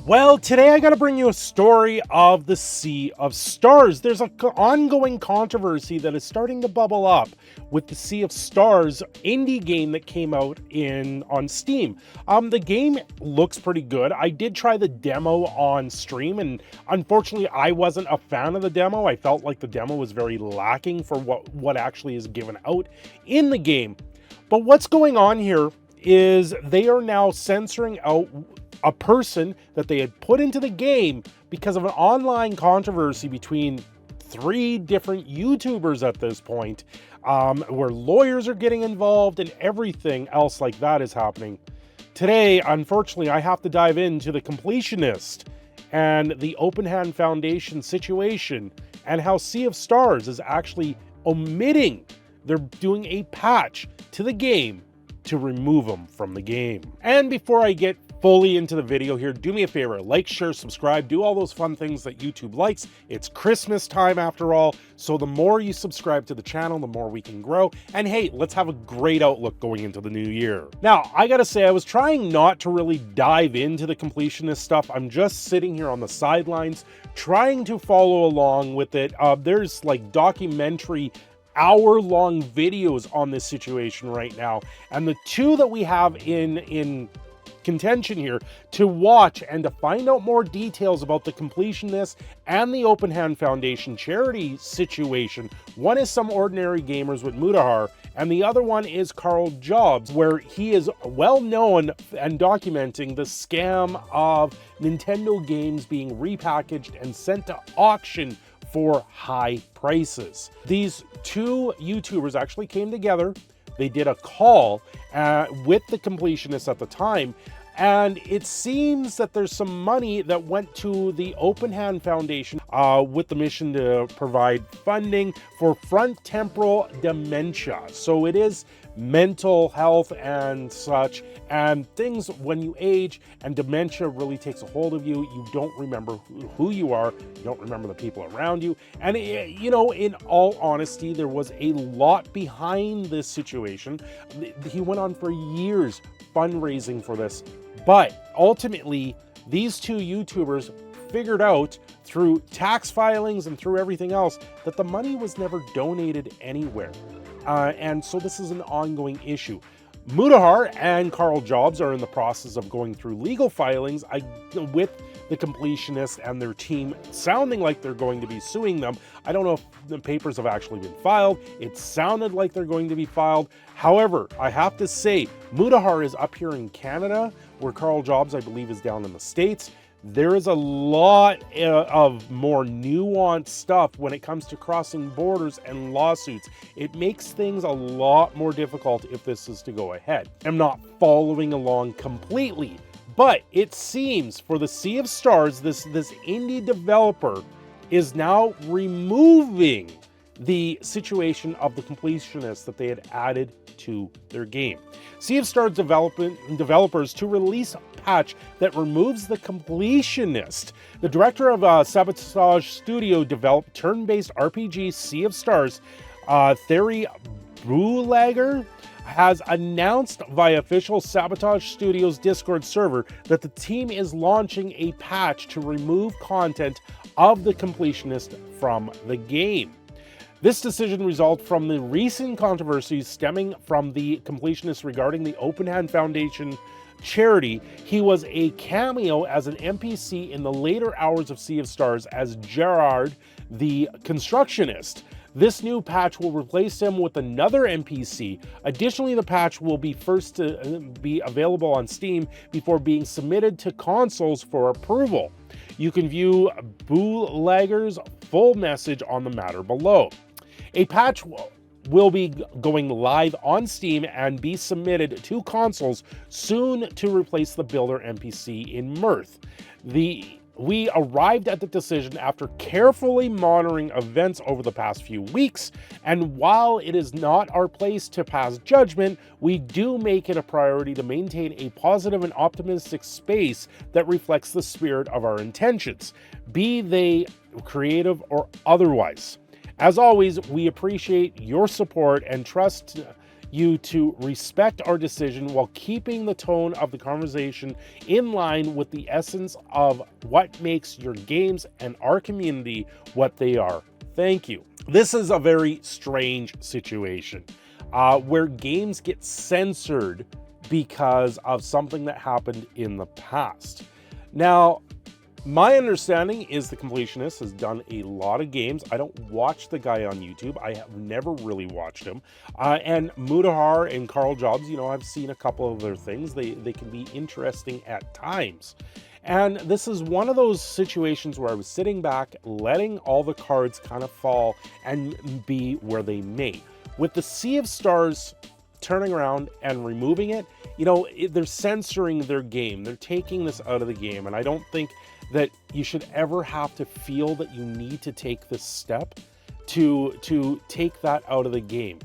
Well, today I got to bring you a story of the Sea of Stars. There's an ongoing controversy that is starting to bubble up with the Sea of Stars indie game that came out on Steam. The game looks pretty good. I did try the demo on stream, and unfortunately, I wasn't a fan of the demo. I felt like the demo was very lacking for what actually is given out in the game. But what's going on here is they are now censoring out a person that they had put into the game because of an online controversy between 3 different YouTubers at this point, where lawyers are getting involved and everything else like that is happening. Today, unfortunately, I have to dive into The Completionist and the Open Hand Foundation situation and how Sea of Stars is actually omitting. They're doing a patch to the game to remove them from the game. And before I get fully into the video here, do me a favor, like, share, subscribe, do all those fun things that YouTube likes. It's Christmas time after all, so the more you subscribe to the channel, the more we can grow. And hey, let's have a great outlook going into the new year. Now, I gotta say, I was trying not to really dive into the completionist stuff. I'm just sitting here on the sidelines, trying to follow along with it. There's like documentary hour-long videos on this situation right now, and the 2 that we have in contention here to watch and to find out more details about the Completionist and the Open Hand Foundation charity situation. One is Some Ordinary Gamers with Mudahar, and the other one is Karl Jobst, where he is well known and documenting the scam of Nintendo games being repackaged and sent to auction for high prices. These 2 YouTubers actually came together. They did a call with the Completionist at the time, and it seems that there's some money that went to the Open Hand Foundation with the mission to provide funding for frontotemporal dementia. So it is mental health and such, and things when you age and dementia really takes a hold of you. You don't remember who you are, you don't remember the people around you, and you know, in all honesty, there was a lot behind this situation. He went on for years fundraising for this, but ultimately these 2 YouTubers figured out through tax filings and through everything else that the money was never donated anywhere. And so this is an ongoing issue. Mudahar and Karl Jobst are in the process of going through legal filings with the Completionist and their team, sounding like they're going to be suing them. I don't know if the papers have actually been filed. It sounded like they're going to be filed. However, I have to say, Mudahar is up here in Canada, where Karl Jobst, I believe, is down in the States. There is a lot of more nuanced stuff when it comes to crossing borders and lawsuits. It makes things a lot more difficult if this is to go ahead. I'm not following along completely, but it seems for the Sea of Stars, this indie developer is now removing the situation of the Completionist that they had added to their game. Sea of Stars developers to release a patch that removes the Completionist. The director of Sabotage Studio developed turn-based RPG Sea of Stars, Thierry Boulager, has announced via official Sabotage Studios Discord server that the team is launching a patch to remove content of the Completionist from the game. This decision resulted from the recent controversies stemming from the Completionist regarding the Open Hand Foundation charity. He was a cameo as an NPC in the later hours of Sea of Stars as Jirard the Constructionist. This new patch will replace him with another NPC. Additionally, the patch will be first to be available on Steam before being submitted to consoles for approval. You can view Boulager's full message on the matter below. A patch will be going live on Steam and be submitted to consoles soon to replace the builder NPC in Mirth. We arrived at the decision after carefully monitoring events over the past few weeks, and while it is not our place to pass judgment, we do make it a priority to maintain a positive and optimistic space that reflects the spirit of our intentions, be they creative or otherwise. As always, we appreciate your support and trust you to respect our decision while keeping the tone of the conversation in line with the essence of what makes your games and our community what they are. Thank you. This is a very strange situation where games get censored because of something that happened in the past. Now, my understanding is The Completionist has done a lot of games. I don't watch the guy on YouTube. I have never really watched him. And Mudahar and Karl Jobst, you know, I've seen a couple of their things. They can be interesting at times. And this is one of those situations where I was sitting back, letting all the cards kind of fall and be where they may. With the Sea of Stars turning around and removing it, you know, they're censoring their game. They're taking this out of the game. And I don't think that you should ever have to feel that you need to take this step to take that out of the game.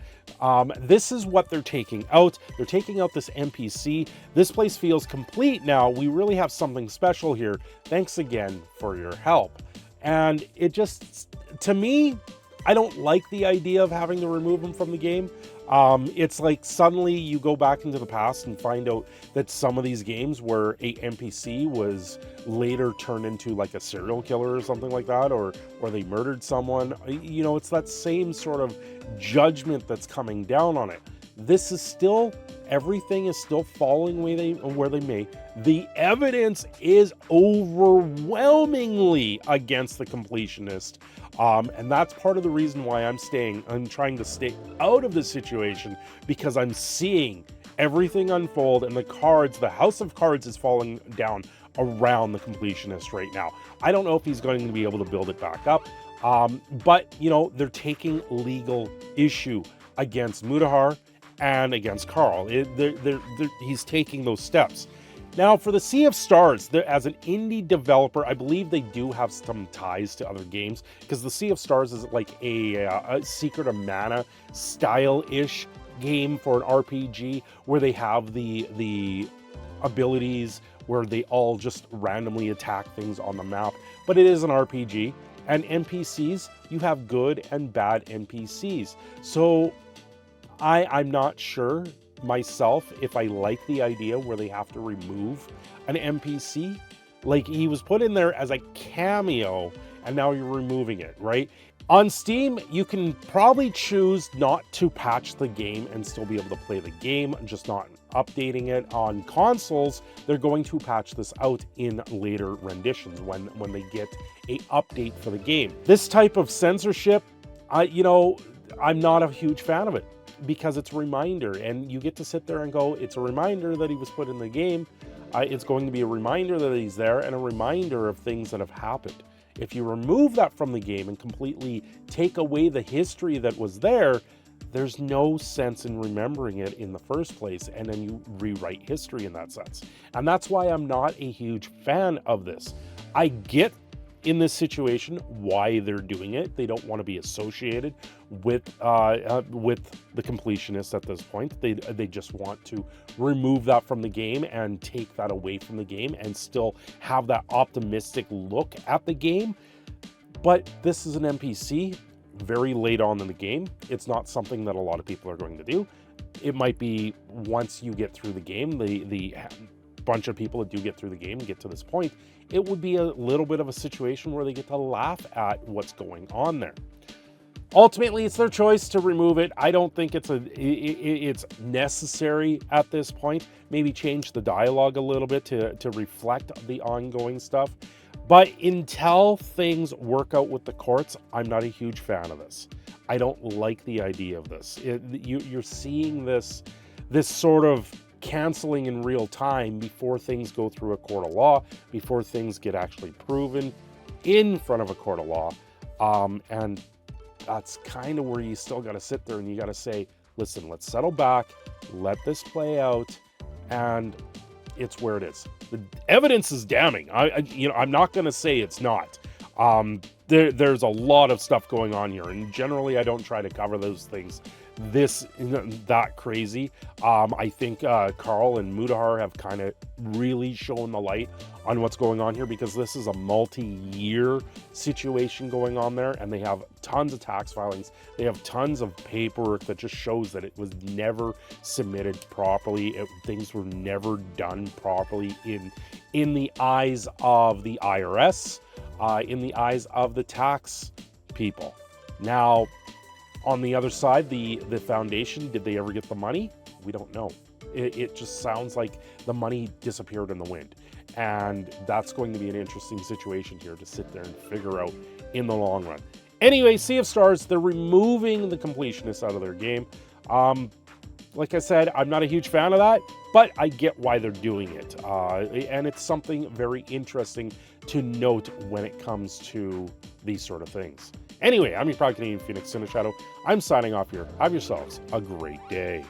This is what they're taking out. They're taking out this NPC. This place feels complete now. We really have something special here. Thanks again for your help. And it just, to me, I don't like the idea of having to remove them from the game. It's like suddenly you go back into the past and find out that some of these games where a NPC was later turned into like a serial killer or something like that, or they murdered someone. You know, it's that same sort of judgment that's coming down on it. This is still, everything is still falling where they may. The evidence is overwhelmingly against the Completionist. And that's part of the reason why I'm trying to stay out of this situation, because I'm seeing everything unfold and the house of cards is falling down around the Completionist right now. I don't know if he's going to be able to build it back up. But, you know, they're taking legal issue against Mudahar and against Karl. He's taking those steps. Now, for the Sea of Stars, as an indie developer, I believe they do have some ties to other games, because the Sea of Stars is like a Secret of Mana style-ish game for an RPG, where they have the abilities where they all just randomly attack things on the map. But it is an RPG, and NPCs, you have good and bad NPCs. So I'm not sure myself if I like the idea where they have to remove an NPC. Like, he was put in there as a cameo and now you're removing it, right? On Steam, you can probably choose not to patch the game and still be able to play the game, just not updating it. On consoles, they're going to patch this out in later renditions when they get a update for the game. This type of censorship, I'm not a huge fan of it, because it's a reminder, and you get to sit there and go, it's a reminder that he was put in the game. It's going to be a reminder that he's there, and a reminder of things that have happened. If you remove that from the game and completely take away the history that was there, there's no sense in remembering it in the first place, and then you rewrite history in that sense. And that's why I'm not a huge fan of this. I get in this situation why they're doing it. They don't want to be associated with the Completionist at this point. They just want to remove that from the game and take that away from the game and still have that optimistic look at the game. But this is an NPC very late on in the game. It's not something that a lot of people are going to do. It might be once you get through the game, the bunch of people that do get through the game and get to this point, it would be a little bit of a situation where they get to laugh at what's going on there. Ultimately, it's their choice to remove it. I don't think it's necessary at this point. Maybe change the dialogue a little bit to reflect the ongoing stuff. But until things work out with the courts, I'm not a huge fan of this. I don't like the idea of this. You're seeing this sort of canceling in real time before things go through a court of law, before things get actually proven in front of a court of law. And that's kind of where you still got to sit there and you got to say, listen, let's settle back, let this play out, and it's where it is. The evidence is damning. I'm not going to say it's not. There's a lot of stuff going on here, and generally I don't try to cover those things this that crazy. I think Karl and Mudahar have kind of really shown the light on what's going on here, because this is a multi-year situation going on there, and they have tons of tax filings. They have tons of paperwork that just shows that it was never submitted properly. Things were never done properly in the eyes of the IRS, in the eyes of the tax people. Now, on the other side, the foundation, did they ever get the money? We don't know. It just sounds like the money disappeared in the wind. And that's going to be an interesting situation here to sit there and figure out in the long run. Anyway, Sea of Stars, they're removing the completionists out of their game. Like I said, I'm not a huge fan of that, but I get why they're doing it. And it's something very interesting to note when it comes to these sort of things. Anyway, I'm your proud Canadian Phoenix, Cineshadow. I'm signing off here. Have yourselves a great day.